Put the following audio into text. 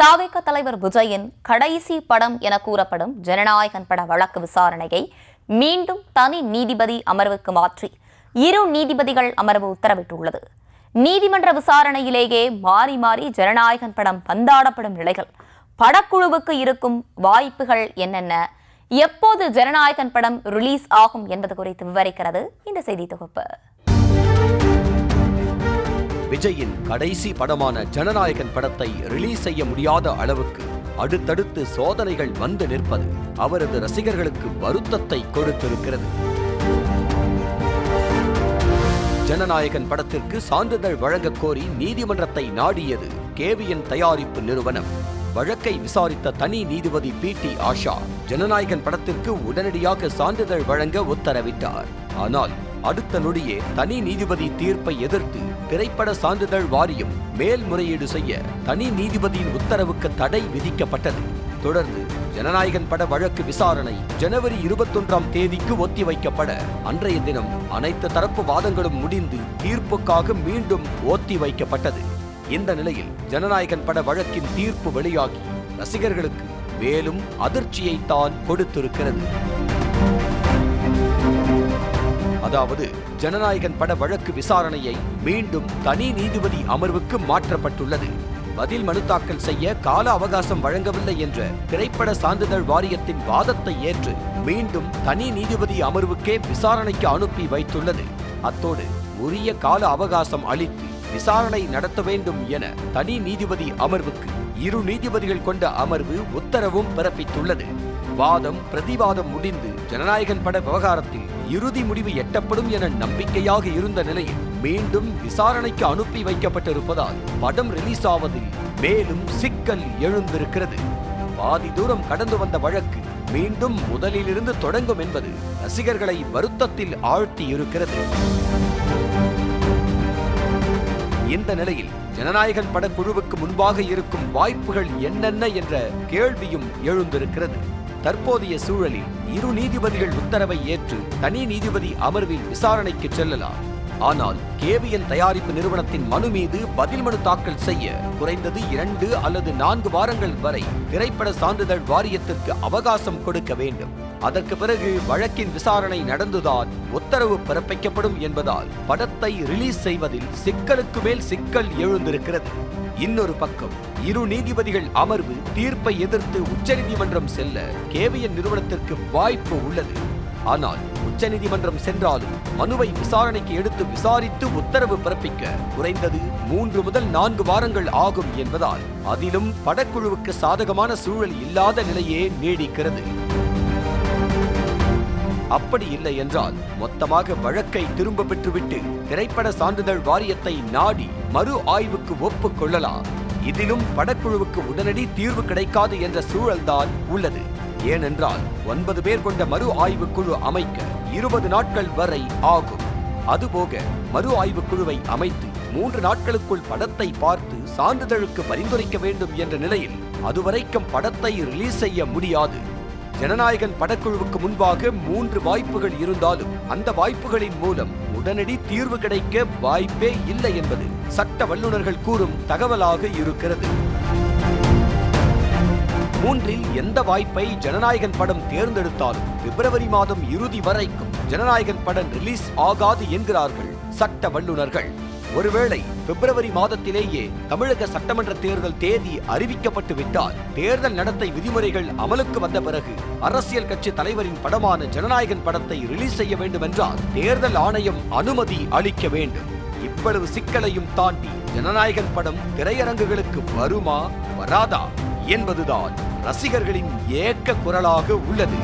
தவிக தலைவர் விஜயின் கடைசி படம் என கூறப்படும் ஜனநாயகன் பட வழக்கு விசாரணையை மீண்டும் தனி நீதிபதி அமர்வுக்கு மாற்றி 2 நீதிபதிகள் அமர்வு உத்தரவிட்டுள்ளது. நீதிமன்ற விசாரணையிலேயே மாறி மாறி ஜனநாயகன் படம் பந்தாடப்படும் நிலைகள் படக்குழுவுக்கு இருக்கும் வாய்ப்புகள் என்னென்ன, எப்போது ஜனநாயகன் படம் ரிலீஸ் ஆகும் என்பது குறித்து விவரிக்கிறது இந்த செய்தி தொகுப்பு. விஜயின் கடைசி படமான ஜனநாயகன் படத்தை ரிலீஸ் செய்ய முடியாத அளவுக்கு அடுத்தடுத்து சோதனைகள் வந்து நிற்பது அவரது ரசிகர்களுக்கு வருத்தத்தை கொடுத்திருக்கிறது. ஜனநாயகன் படத்திற்கு சான்றிதழ் வழங்க கோரி நீதிமன்றத்தை நாடியது கேவிஎன் தயாரிப்பு நிறுவனம். வழக்கை விசாரித்த தனி நீதிபதி பி.டி. ஆஷா ஜனநாயகன் படத்திற்கு உடனடியாக சான்றிதழ் வழங்க உத்தரவிட்டார். ஆனால் அடுத்த நொடியே தனி நீதிபதி தீர்ப்பை எதிர்த்து திரைப்பட சான்றிதழ் வாரியம் மேல்முறையீடு செய்ய தனி நீதிபதியின் உத்தரவுக்கு தடை விதிக்கப்பட்டது. தொடர்ந்து ஜனநாயகன் பட வழக்கு விசாரணை ஜனவரி 21ஆம் தேதிக்கு ஒத்திவைக்கப்பட அன்றைய தினம் அனைத்து தரப்பு வாதங்களும் முடிந்து தீர்ப்புக்காக மீண்டும் ஒத்திவைக்கப்பட்டது. இந்த நிலையில் ஜனநாயகன் பட வழக்கின் தீர்ப்பு வெளியாகி ரசிகர்களுக்கு மேலும் அதிர்ச்சியை தான் கொடுத்திருக்கிறது. அதாவது ஜனநாயகன் பட வழக்கு விசாரணையை மீண்டும் தனி நீதிபதி அமர்வுக்கு மாற்றப்பட்டுள்ளது. பதில் மனு தாக்கல் செய்ய கால அவகாசம் வழங்கவில்லை என்ற திரைப்பட சான்றிதழ் வாரியத்தின் வாதத்தை ஏற்று மீண்டும் தனி நீதிபதி அமர்வுக்கே விசாரணைக்கு அனுப்பி வைத்துள்ளது. அத்தோடு உரிய கால அவகாசம் அளித்து விசாரணை நடத்த வேண்டும் என தனி நீதிபதி அமர்வுக்கு 2 நீதிபதிகள் கொண்ட அமர்வு உத்தரவும் பிறப்பித்துள்ளது. வாதம் பிரதிவாதம் முடிந்து ஜனநாயகன் பட விவகாரத்தில் இறுதி முடிவு எட்டப்படும் என நம்பிக்கையாக இருந்த நிலையில் மீண்டும் விசாரணைக்கு அனுப்பி வைக்கப்பட்டிருப்பதால் படம் ரிலீஸ் ஆவதில் மேலும் சிக்கல் எழுந்திருக்கிறது. பாதி தூரம் கடந்து வந்த வழக்கு மீண்டும் முதலிலிருந்து தொடங்கும் என்பது ரசிகர்களை வருத்தத்தில் ஆழ்த்தி இருக்கிறது. இந்த நிலையில் ஜனநாயகன் படக்குழுவுக்கு முன்பாக இருக்கும் வாய்ப்புகள் என்னென்ன என்ற கேள்வியும் எழுந்திருக்கிறது. தற்போதைய சூழலில் 2 நீதிபதிகள் உத்தரவை ஏற்று தனி நீதிபதி அமர்வில் விசாரணைக்கு செல்லலாம். ஆனால் கேவிஎன் தயாரிப்பு நிறுவனத்தின் மனு மீது பதில் மனு தாக்கல் செய்ய குறைந்தது 2 அல்லது 4 வாரங்கள் வரை திரைப்பட சான்றிதழ் வாரியத்திற்கு அவகாசம் கொடுக்க வேண்டும். அதற்கு பிறகு வழக்கின் விசாரணை நடந்துதான் உத்தரவு பிறப்பிக்கப்படும் என்பதால் படத்தை ரிலீஸ் செய்வதில் சிக்கலுக்கு மேல் சிக்கல் எழுந்திருக்கிறது. இன்னொரு பக்கம் 2 நீதிபதிகள் அமர்வு தீர்ப்பை எதிர்த்து உச்சநீதிமன்றம் செல்ல கேவிஎன் நிறுவனத்திற்கு வாய்ப்பு உள்ளது. ஆனால் உச்சநீதிமன்றம் சென்றாலும் மனுவை விசாரணைக்கு எடுத்து விசாரித்து உத்தரவு பிறப்பிக்க குறைந்தது 3 முதல் 4 வாரங்கள் ஆகும் என்பதால் அதிலும் படக்குழுவுக்கு சாதகமான சூழல் இல்லாத நிலையே நீடிக்கிறது. அப்படி இல்லை என்றால் மொத்தமாக வழக்கை திரும்ப பெற்றுவிட்டு திரைப்பட சான்றிதழ் வாரியத்தை நாடி மறு ஆய்வுக்கு ஒப்புக்கொள்ளலாம். இதிலும் படக்குழுவுக்கு உடனடி தீர்வு கிடைக்காது என்ற சூழல்தான் உள்ளது. ஏனென்றால் 9 பேர் கொண்ட மறு ஆய்வுக்குழு அமைக்க 20 நாட்கள் வரை ஆகும். அதுபோக மறு ஆய்வுக்குழுவை அமைத்து 3 நாட்களுக்குள் படத்தை பார்த்து சான்றிதழுக்கு பரிந்துரைக்க வேண்டும் என்ற நிலையில் அதுவரைக்கும் படத்தை ரிலீஸ் செய்ய முடியாது. ஜனநாயகன் படக்குழுவுக்கு முன்பாக 3 வாய்ப்புகள் இருந்தாலும் அந்த வாய்ப்புகளின் மூலம் உடனடி தீர்வு கிடைக்க வாய்ப்பே இல்லை என்பது சட்ட வல்லுநர்கள் கூறும் தகவலாக இருக்கிறது. 3இல் எந்த வாய்ப்பை ஜனநாயகன் படம் தேர்ந்தெடுத்தாலும் பிப்ரவரி மாதம் இறுதி வரைக்கும் ஜனநாயகன் படம் ரிலீஸ் ஆகாது என்கிறார்கள் சட்ட வல்லுநர்கள். ஒருவேளை பிப்ரவரி மாதத்திலேயே தமிழக சட்டமன்ற தேர்தல் தேதி அறிவிக்கப்பட்டு விட்டால் தேர்தல் நடத்தை விதிமுறைகள் அமலுக்கு வந்த பிறகு அரசியல் கட்சி தலைவரின் படமான ஜனநாயகன் படத்தை ரிலீஸ் செய்ய வேண்டும் என்றால் தேர்தல் ஆணையம் அனுமதி அளிக்க வேண்டும். இவ்வளவு சிக்கலையும் தாண்டி ஜனநாயகன் படம் திரையரங்குகளுக்கு வருமா வராதா என்பதுதான் ரசிகர்களின் ஏக்க குரலாக உள்ளது.